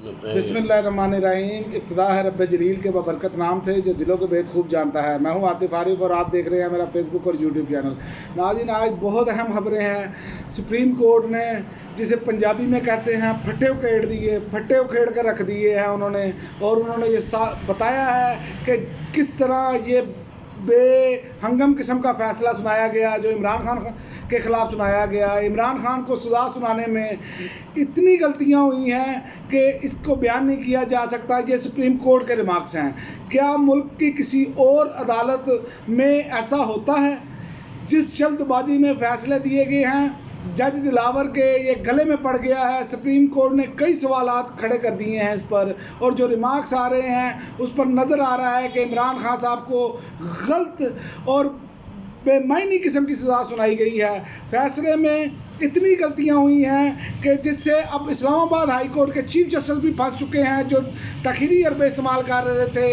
बिस्मिल्लाहिर्रहमानिर्रहीम। इब्तिदा है रब्बे जलील के बबरकत नाम से जो दिलों के भेद खूब जानता है। मैं हूं आतिफ आरिफ और आप देख रहे हैं मेरा फेसबुक और यूट्यूब चैनल। नाज़रीन, आज बहुत अहम खबरें हैं। सुप्रीम कोर्ट ने जिसे पंजाबी में कहते हैं फट्टे उखेड़ दिए, फट्टे उखेड़ कर रख दिए हैं उन्होंने। और उन्होंने ये बताया है कि किस तरह ये बेहंगम किस्म का फ़ैसला सुनाया गया जो इमरान खान के ख़िलाफ़ सुनाया गया। इमरान खान को सज़ा सुनाने में इतनी गलतियां हुई हैं कि इसको बयान नहीं किया जा सकता। ये सुप्रीम कोर्ट के रिमार्क्स हैं। क्या मुल्क की किसी और अदालत में ऐसा होता है? जिस जल्दबाजी में फ़ैसले दिए गए हैं जज दिलावर के ये गले में पड़ गया है। सुप्रीम कोर्ट ने कई सवालात खड़े कर दिए हैं इस पर, और जो रिमार्क्स आ रहे हैं उस पर नज़र आ रहा है कि इमरान खान साहब को गलत और बेमायनी किस्म की सज़ा सुनाई गई है। फैसले में इतनी गलतियां हुई हैं कि जिससे अब इस्लामाबाद हाई कोर्ट के चीफ जस्टिस भी फंस चुके हैं जो तखीरी अरबे इस्तेमाल कर रहे थे,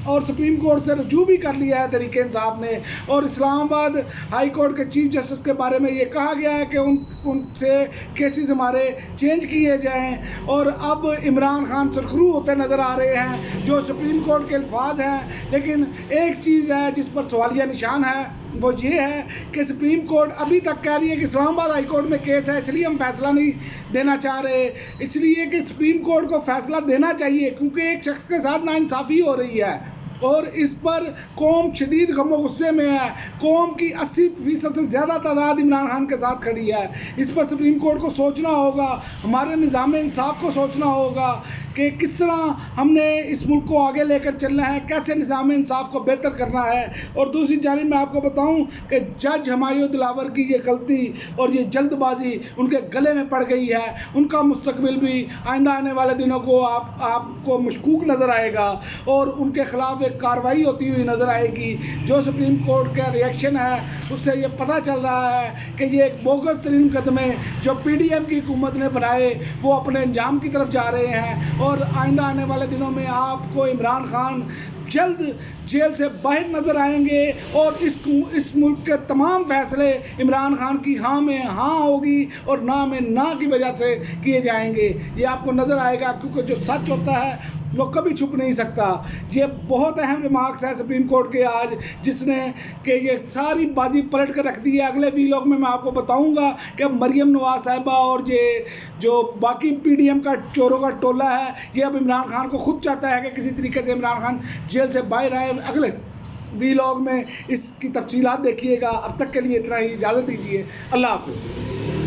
और सुप्रीम कोर्ट से रजू भी कर लिया है तहरीक इंसाफ ने। और इस्लामाबाद हाई कोर्ट के चीफ जस्टिस के बारे में ये कहा गया है कि उनसे केसेस हमारे चेंज किए जाएं। और अब इमरान खान सुरखरू होते नज़र आ रहे हैं जो सुप्रीम कोर्ट के अल्फाज हैं। लेकिन एक चीज़ है जिस पर सवालिया निशान है, वो ये है कि सुप्रीम कोर्ट अभी तक कह रही है कि इस्लामाबाद हाई कोर्ट में केस है इसलिए हम फैसला नहीं देना चाह रहे। इसलिए कि सुप्रीम कोर्ट को फैसला देना चाहिए क्योंकि एक शख्स के साथ नाइंसाफ़ी हो रही है और इस पर कौम शदीद गम गुस्से में है। कौम की 80% से ज़्यादा तादाद इमरान खान के साथ खड़ी है। इस पर सुप्रीम कोर्ट को सोचना होगा, हमारे निज़ाम इंसाफ को सोचना होगा कि किस तरह हमने इस मुल्क को आगे लेकर चलना है, कैसे निज़ाम इंसाफ को बेहतर करना है। और दूसरी जानिब मैं आपको बताऊं कि जज हुमायूं दिलावर की ये गलती और ये जल्दबाजी उनके गले में पड़ गई है। उनका मुस्तकबिल भी आइंदा आने वाले दिनों को आपको मशकूक नज़र आएगा और उनके ख़िलाफ़ एक कार्रवाई होती हुई नज़र आएगी। जो सुप्रीम कोर्ट का रिएक्शन है उससे ये पता चल रहा है कि ये एक बोगस तरीन कदमे जो PDM की हुकूमत ने बनाए वो अपने अंजाम की तरफ जा रहे हैं। और आइंदा आने वाले दिनों में आपको इमरान खान जल्द जेल से बाहर नज़र आएंगे और इस मुल्क के तमाम फैसले इमरान खान की हाँ में हाँ होगी और ना में ना की वजह से किए जाएंगे। ये आपको नज़र आएगा क्योंकि जो सच होता है वो कभी छुप नहीं सकता। ये बहुत अहम रिमार्क्स है सुप्रीम कोर्ट के आज, जिसने कि ये सारी बाजी पलट कर रख दी है। अगले वीलॉग में मैं आपको बताऊंगा कि मरियम नवाज साहिबा और ये जो बाकी PDM का चोरों का टोला है ये अब इमरान खान को खुद चाहता है कि किसी तरीके से इमरान खान जेल से बाहर आए। अगले वीलॉग में इसकी तफसीलात देखिएगा। अब तक के लिए इतना ही, इजाज़त दीजिए। अल्लाह हाफ़िज़।